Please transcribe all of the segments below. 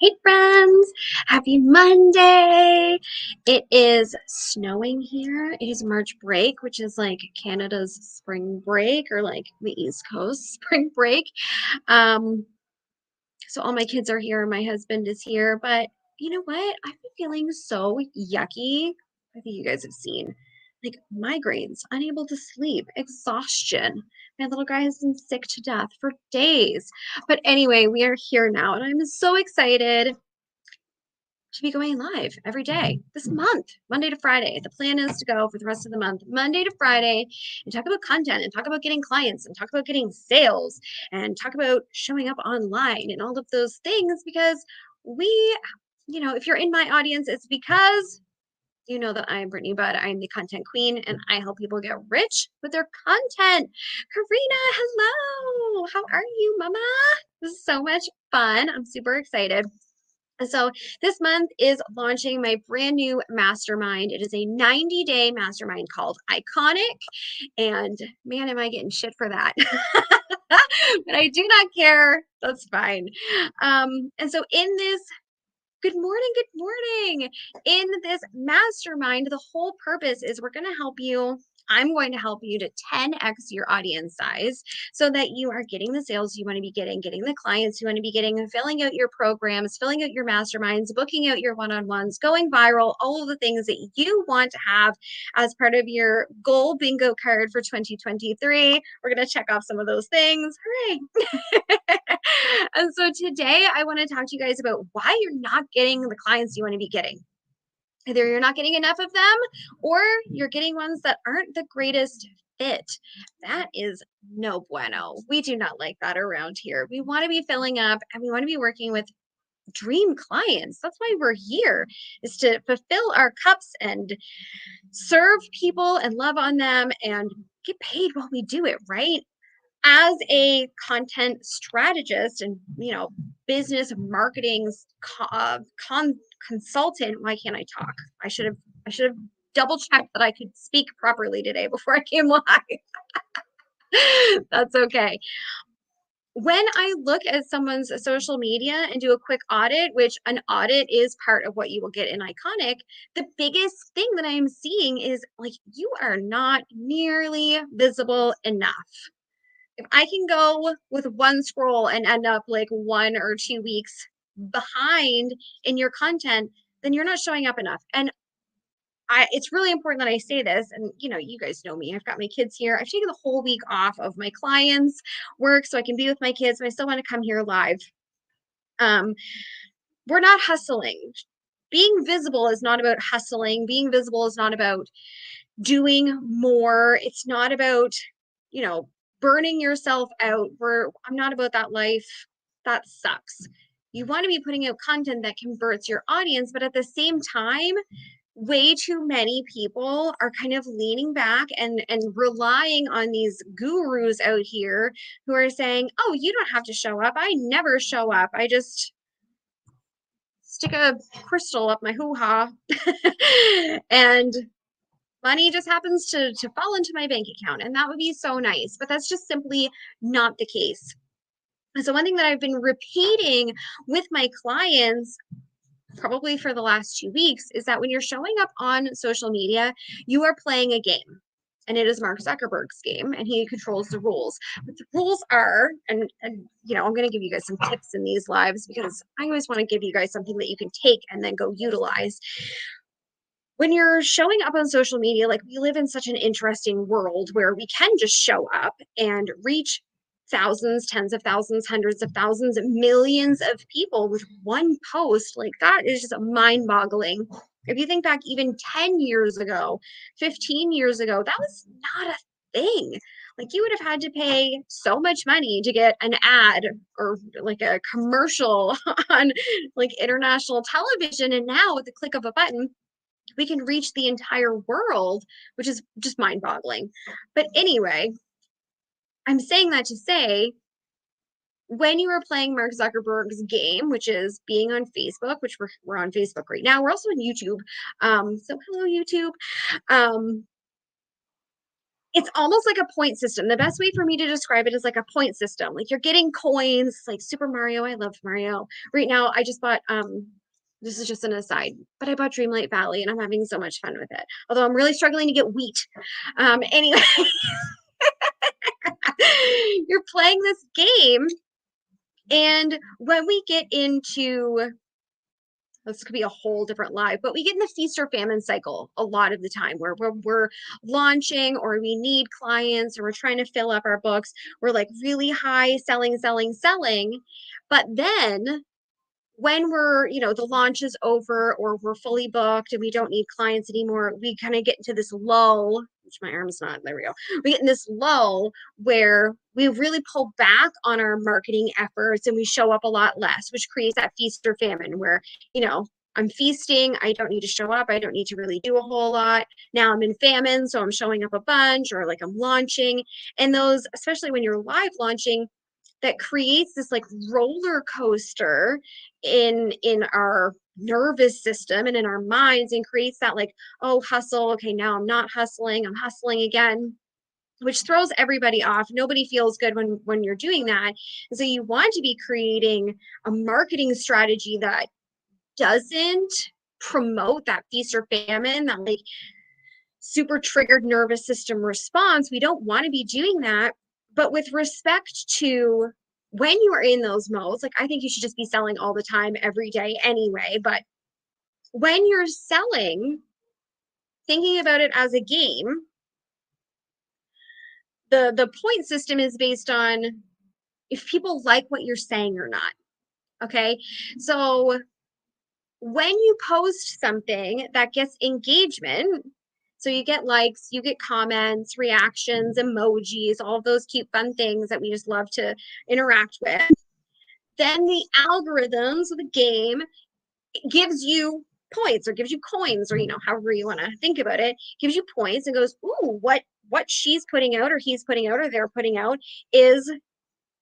Hey friends, happy Monday. It is snowing here. It is March break, which is like Canada's spring break or like the East Coast spring break. Um, so all my kids are here, my husband is here, but you know what? I've been feeling so yucky. I think you guys have seen like migraines, unable to sleep, exhaustion. My little guy has been sick to death for days. But anyway, we are here now, and I'm so excited to be going live every day this month, Monday to Friday. The plan is to go for the rest of the month, Monday to Friday, and talk about content and talk about getting clients and talk about getting sales and talk about showing up online and all of those things because we, if you're in my audience, it's because you know that I'm Brittany Budd. I'm the content queen and I help people get rich with their content. Karina, hello. How are you, mama? This is so much fun. I'm super excited. So this month is launching my brand new mastermind. It is a 90-day mastermind called Iconic. And man, am I getting shit for that. But I do not care. That's fine. And so in this Good morning, good morning. In this mastermind, the whole purpose is I'm going to help you to 10x your audience size so that you are getting the sales you want to be getting the clients you want to be getting, filling out your programs, filling out your masterminds, booking out your one-on-ones, going viral, all of the things that you want to have as part of your goal bingo card for 2023. We're going to check off some of those things. Hooray. And so today I want to talk to you guys about why you're not getting the clients you want to be getting. Either you're not getting enough of them or you're getting ones that aren't the greatest fit. That is no bueno. We do not like that around here. We want to be filling up and we want to be working with dream clients. That's why we're here, is to fulfill our cups and serve people and love on them and get paid while we do it, right? As a content strategist and business marketing consultant, why can't I talk? I should have double checked that I could speak properly today before I came live. That's okay. When I look at someone's social media and do a quick audit, which an audit is part of what you will get in Iconic, the biggest thing that I'm seeing is like you are not nearly visible enough. If I can go with one scroll and end up like 1 or 2 weeks behind in your content, then you're not showing up enough. And it's really important that I say this. And you guys know me. I've got my kids here. I've taken the whole week off of my clients' work so I can be with my kids, but I still want to come here live. Um, we're not hustling. Being visible is not about hustling. Being visible is not about doing more. It's not about, you know, burning yourself out. I'm not about that life. That sucks. You want to be putting out content that converts your audience, but at the same time, way too many people are kind of leaning back and relying on these gurus out here who are saying, "Oh, you don't have to show up. I never show up. I just stick a crystal up my hoo-ha." And money just happens to fall into my bank account, and that would be so nice, but that's just simply not the case. And so one thing that I've been repeating with my clients probably for the last 2 weeks is that when you're showing up on social media, you are playing a game. And it is Mark Zuckerberg's game, and he controls the rules. But the rules are, and I'm going to give you guys some tips in these lives because I always want to give you guys something that you can take and then go utilize. When you're showing up on social media, like we live in such an interesting world where we can just show up and reach thousands, tens of thousands, hundreds of thousands, millions of people with one post. Like that is just mind boggling. If you think back even 10 years ago, 15 years ago, that was not a thing. Like you would have had to pay so much money to get an ad or like a commercial on like international television. And now with the click of a button, we can reach the entire world, which is just mind boggling. But anyway, I'm saying that to say, when you are playing Mark Zuckerberg's game, which is being on Facebook, which we're on Facebook right now, we're also on YouTube. So hello, YouTube. Um, It's almost like a point system. The best way for me to describe it is like a point system. Like you're getting coins, like Super Mario. I love Mario. Right now, I just bought this is just an aside, but I bought Dreamlight Valley and I'm having so much fun with it. Although I'm really struggling to get wheat. Anyway, you're playing this game, and when we get into this could be a whole different live, but we get in the feast or famine cycle a lot of the time where we're launching or we need clients or we're trying to fill up our books. We're like really high selling, selling, selling. But then when we're, the launch is over or we're fully booked and we don't need clients anymore, we kind of get into this lull, which my arm's not, there we go. We get in this lull where we really pull back on our marketing efforts and we show up a lot less, which creates that feast or famine where, I'm feasting. I don't need to show up. I don't need to really do a whole lot. Now I'm in famine, so I'm showing up a bunch or like I'm launching. And those, especially when you're live launching, that creates this like roller coaster in our nervous system and in our minds and creates that like, oh, hustle, okay, now I'm hustling again, which throws everybody off. Nobody feels good when you're doing that. And so you want to be creating a marketing strategy that doesn't promote that feast or famine, that like super triggered nervous system response. We don't want to be doing that. But with respect to when you are in those modes, like I think you should just be selling all the time, every day anyway. But when you're selling, thinking about it as a game, the point system is based on if people like what you're saying or not. Okay. So when you post something that gets engagement, so you get likes, you get comments, reactions, emojis, all of those cute, fun things that we just love to interact with, then the algorithms of the game gives you points or gives you coins or however you want to think about it, gives you points and goes, ooh, what she's putting out or he's putting out or they're putting out is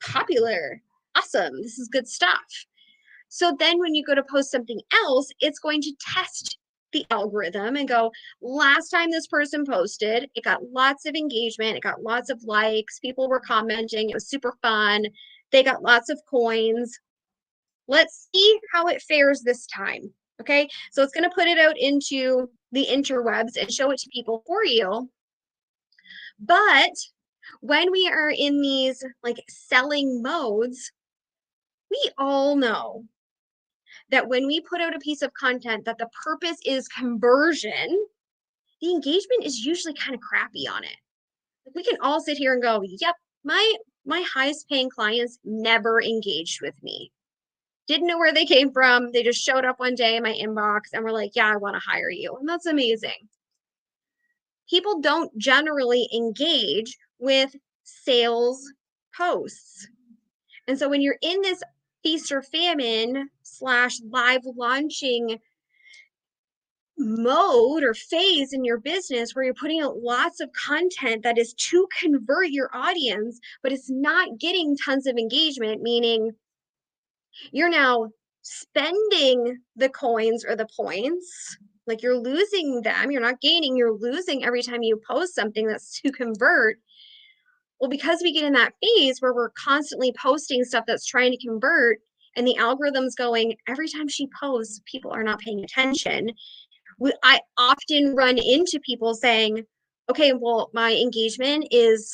popular. Awesome. This is good stuff. So then when you go to post something else, it's going to test the algorithm and go, last time this person posted, it got lots of engagement, it got lots of likes, people were commenting, it was super fun, they got lots of coins. Let's see how it fares this time. Okay, so it's going to put it out into the interwebs and show it to people for you. But when we are in these like selling modes, we all know that when we put out a piece of content that the purpose is conversion, the engagement is usually kind of crappy on it. Like we can all sit here and go, yep, my highest paying clients never engaged with me. Didn't know where they came from. They just showed up one day in my inbox and were like, yeah, I want to hire you. And that's amazing. People don't generally engage with sales posts. And so when you're in this feast or famine / live launching mode or phase in your business where you're putting out lots of content that is to convert your audience, but it's not getting tons of engagement, meaning you're now spending the coins or the points, like you're losing them, you're not gaining, you're losing every time you post something that's to convert. Well, because we get in that phase where we're constantly posting stuff that's trying to convert and the algorithm's going, every time she posts, people are not paying attention. I often run into people saying, okay, well, my engagement is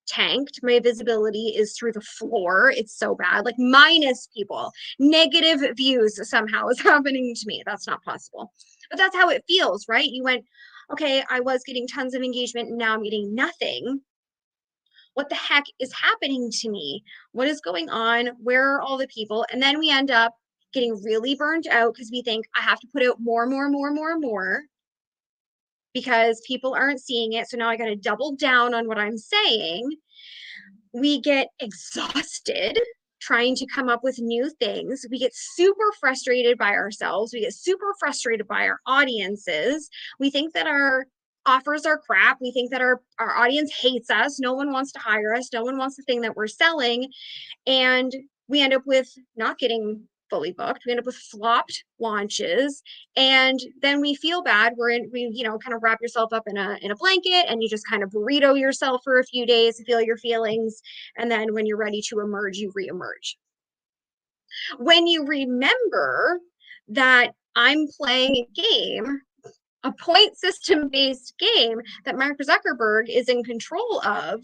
tanked. My visibility is through the floor. It's so bad, like minus people, negative views somehow is happening to me. That's not possible. But that's how it feels, right? You went, okay, I was getting tons of engagement and now I'm getting nothing. What the heck is happening to me? What is going on? Where are all the people? And then we end up getting really burned out because we think I have to put out more because people aren't seeing it. So now I got to double down on what I'm saying. We get exhausted trying to come up with new things. We get super frustrated by ourselves. We get super frustrated by our audiences. We think that our offers are crap. We think that our audience hates us. No one wants to hire us. No one wants the thing that we're selling. And we end up with not getting fully booked. We end up with flopped launches, and then we feel bad. Kind of wrap yourself up in a blanket, and you just kind of burrito yourself for a few days, feel your feelings, and then when you're ready to emerge, you reemerge. When you remember that I'm playing a game, a point system based game that Mark Zuckerberg is in control of,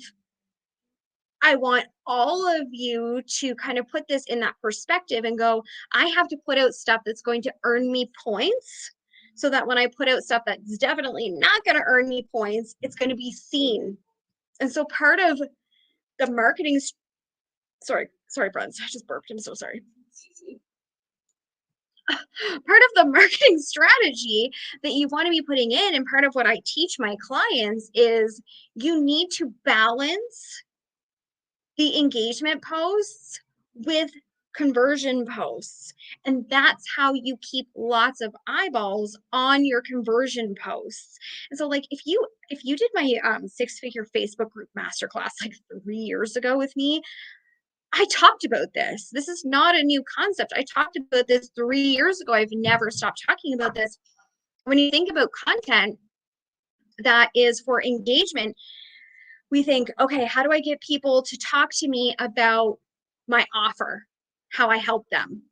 I want all of you to kind of put this in that perspective and go, I have to put out stuff that's going to earn me points, so that when I put out stuff that's definitely not going to earn me points, it's going to be seen. And so part of the marketing, sorry, friends, I just burped. I'm so sorry. Part of the marketing strategy that you want to be putting in, and part of what I teach my clients, is you need to balance the engagement posts with conversion posts. And that's how you keep lots of eyeballs on your conversion posts. And so, like, if you did my six-figure Facebook group masterclass like 3 years ago with me, I talked about this. This is not a new concept. I talked about this 3 years ago. I've never stopped talking about this. When you think about content that is for engagement, we think, okay, how do I get people to talk to me about my offer, how I help them?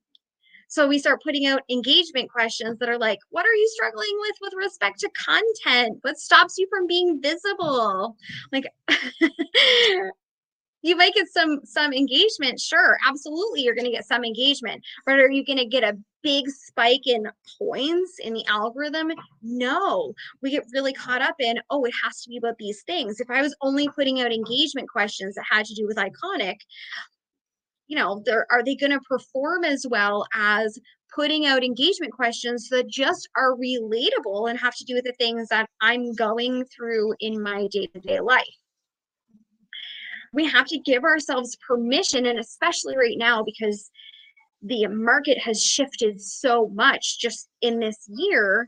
So we start putting out engagement questions that are like, what are you struggling with respect to content? What stops you from being visible? Like, you might get some engagement, sure, absolutely, you're going to get some engagement, but are you going to get a big spike in points in the algorithm? No. We get really caught up in, oh, it has to be about these things. If I was only putting out engagement questions that had to do with Iconic, are they going to perform as well as putting out engagement questions that just are relatable and have to do with the things that I'm going through in my day-to-day life? We have to give ourselves permission, and especially right now, because the market has shifted so much just in this year,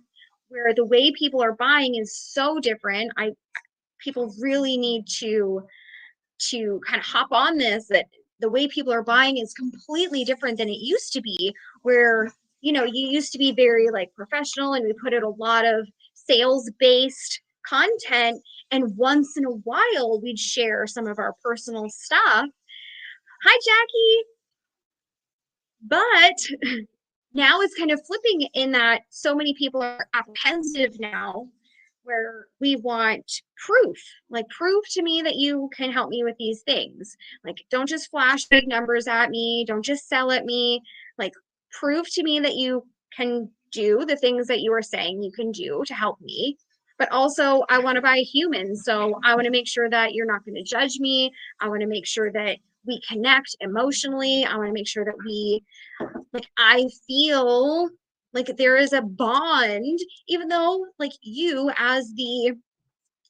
where the way people are buying is so different. People really need to kind of hop on this, that the way people are buying is completely different than it used to be, where you used to be very like professional, and we put out a lot of sales based content, and once in a while we'd share some of our personal stuff. Hi, Jackie. But now it's kind of flipping in that so many people are apprehensive now, where we want proof. Like, prove to me that you can help me with these things. Like, don't just flash big numbers at me, don't just sell at me. Like, prove to me that you can do the things that you are saying you can do to help me. But also, I want to buy a human, so I want to make sure that you're not going to judge me. I want to make sure that we connect emotionally. I want to make sure that I feel like there is a bond, even though, like, you as the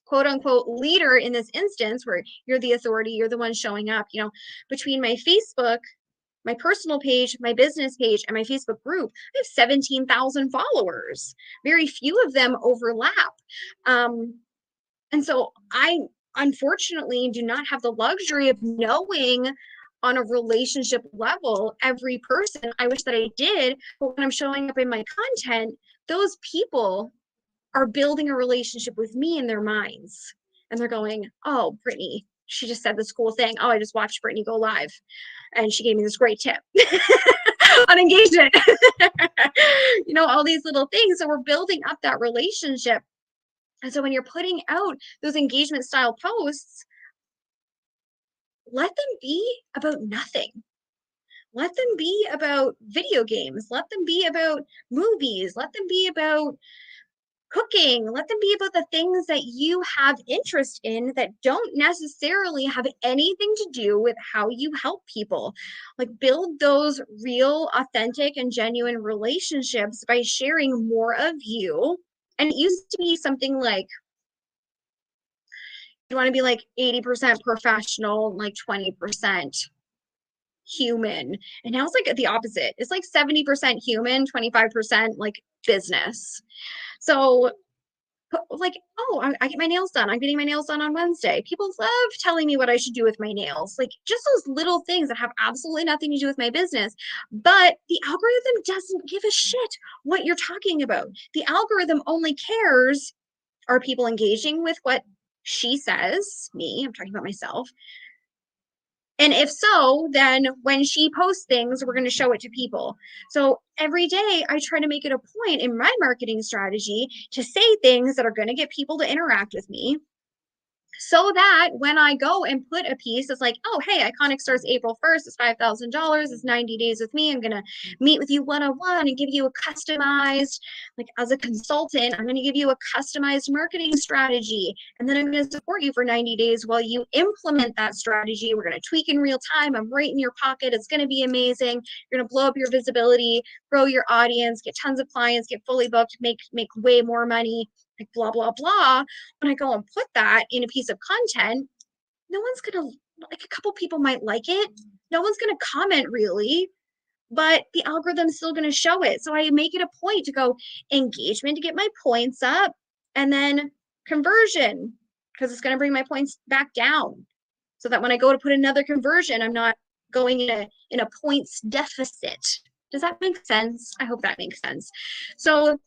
quote unquote leader in this instance, where you're the authority, you're the one showing up, between my Facebook, my personal page, my business page, and my Facebook group, I have 17,000 followers. Very few of them overlap. And so I unfortunately do not have the luxury of knowing on a relationship level every person. I wish that I did, but when I'm showing up in my content, those people are building a relationship with me in their minds. And they're going, oh, Brittany, she just said this cool thing. Oh, I just watched Brittany go live, and she gave me this great tip on engagement. All these little things. So we're building up that relationship. And so when you're putting out those engagement style posts, let them be about nothing. Let them be about video games. Let them be about movies. Let them be about cooking. Let them be about the things that you have interest in that don't necessarily have anything to do with how you help people. Like, build those real, authentic, and genuine relationships by sharing more of you. And it used to be something like, you want to be like 80% professional, like 20% human. And now it's like the opposite. It's like 70% human, 25% like business. So like, oh, I get my nails done. I'm getting my nails done on Wednesday. People love telling me what I should do with my nails. Like just those little things that have absolutely nothing to do with my business. But the algorithm doesn't give a shit what you're talking about. The algorithm only cares, are people engaging with what she says, me, I'm talking about myself. And if so, then when she posts things, we're going to show it to people. So every day I try to make it a point in my marketing strategy to say things that are going to get people to interact with me, so that when I go and put a piece that's like, oh, hey, Iconic starts April 1st, it's $5,000, it's 90 days with me. I'm going to meet with you one-on-one and give you a customized, like as a consultant, I'm going to give you a customized marketing strategy. And then I'm going to support you for 90 days while you implement that strategy. We're going to tweak in real time. I'm right in your pocket. It's going to be amazing. You're going to blow up your visibility, grow your audience, get tons of clients, get fully booked, make way more money, like blah, blah, blah. When I go and put that in a piece of content, no one's gonna, like, a couple people might like it. No one's gonna comment really, but the algorithm's still gonna show it. So I make it a point to go engagement to get my points up, and then conversion, because it's gonna bring my points back down. So that when I go to put another conversion, I'm not going in a points deficit. Does that make sense? I hope that makes sense. So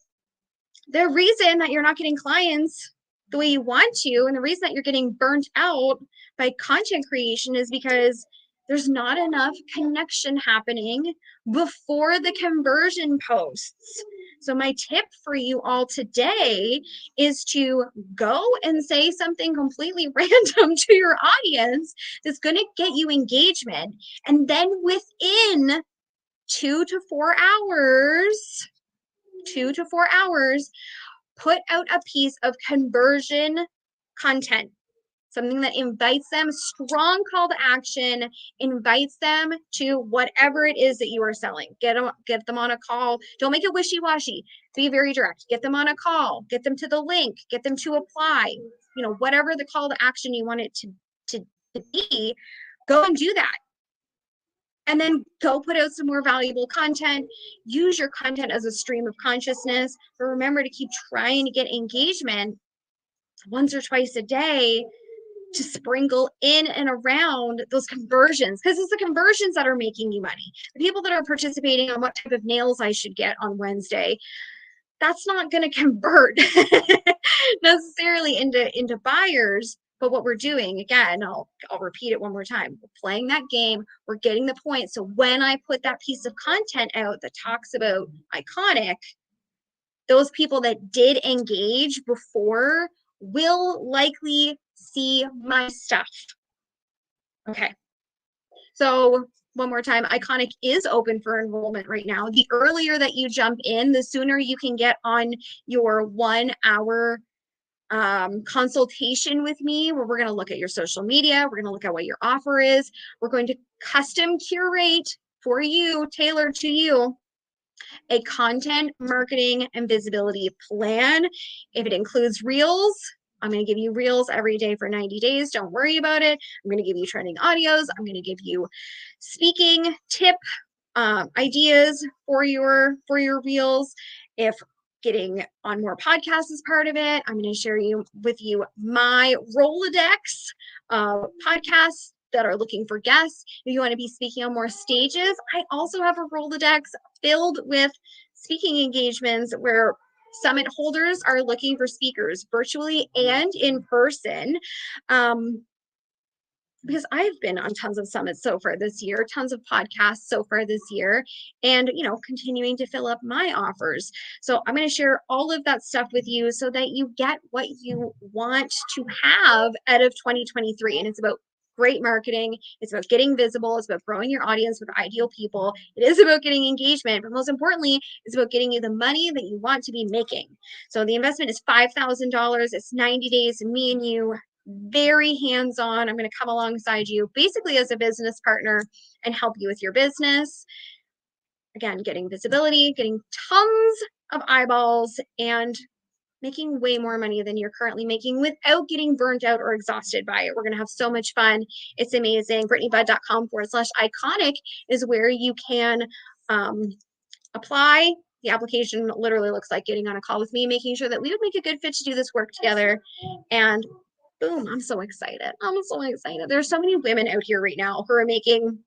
the reason that you're not getting clients the way you want to, and the reason that you're getting burnt out by content creation, is because there's not enough connection happening before the conversion posts. So my tip for you all today is to go and say something completely random to your audience that's going to get you engagement. And then within 2 to 4 hours, put out a piece of conversion content, something that invites them, strong call to action, invites them to whatever it is that you are selling. Get them on a call. Don't make it wishy-washy. Be very direct. Get them on a call. Get them to the link. Get them to apply. You know, whatever the call to action you want it to be, go and do that. And then go put out some more valuable content. Use your content as a stream of consciousness, but remember to keep trying to get engagement once or twice a day to sprinkle in and around those conversions, because it's the conversions that are making you money. The people that are participating on what type of nails I should get on Wednesday, that's not going to convert necessarily into buyers. But what we're doing, again, I'll repeat it one more time. We're playing that game. We're getting the point. So when I put that piece of content out that talks about Iconic, those people that did engage before will likely see my stuff. Okay. So one more time, Iconic is open for enrollment right now. The earlier that you jump in, the sooner you can get on your 1 hour consultation with me, where we're going to look at your social media. We're going to look at what your offer is. We're going to custom curate for you, tailored to you, a content marketing and visibility plan. If it includes reels, I'm going to give you reels every day for 90 days. Don't worry about it. I'm going to give you trending audios. I'm going to give you speaking tip ideas for your reels. If getting on more podcasts is part of it, I'm going to share with you my Rolodex podcasts that are looking for guests. If you want to be speaking on more stages, I also have a Rolodex filled with speaking engagements where summit holders are looking for speakers virtually and in person. Because I've been on tons of summits so far this year, tons of podcasts so far this year, and, you know, continuing to fill up my offers. So I'm going to share all of that stuff with you so that you get what you want to have out of 2023. And it's about great marketing. It's about getting visible. It's about growing your audience with ideal people. It is about getting engagement, but most importantly, it's about getting you the money that you want to be making. So the investment is $5,000. It's 90 days, and me and you, very hands-on. I'm going to come alongside you basically as a business partner and help you with your business. Again, getting visibility, getting tons of eyeballs, and making way more money than you're currently making without getting burnt out or exhausted by it. We're going to have so much fun. It's amazing. BrittanyBudd.com/iconic is where you can apply, The application literally looks like getting on a call with me, making sure that we would make a good fit to do this work together. And boom, I'm so excited. I'm so excited. There's so many women out here right now who are making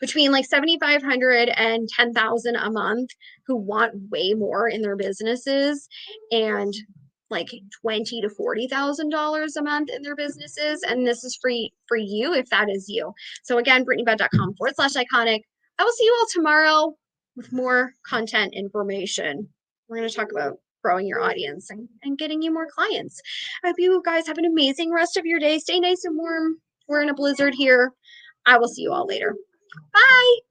between like 7,500 and 10,000 a month who want way more in their businesses and like 20 to $40,000 a month in their businesses. And this is free for you if that is you. So again, BrittanyBudd.com/iconic. I will see you all tomorrow with more content information. We're going to talk about growing your audience and getting you more clients. I hope you guys have an amazing rest of your day. Stay nice and warm. We're in a blizzard here. I will see you all later. Bye.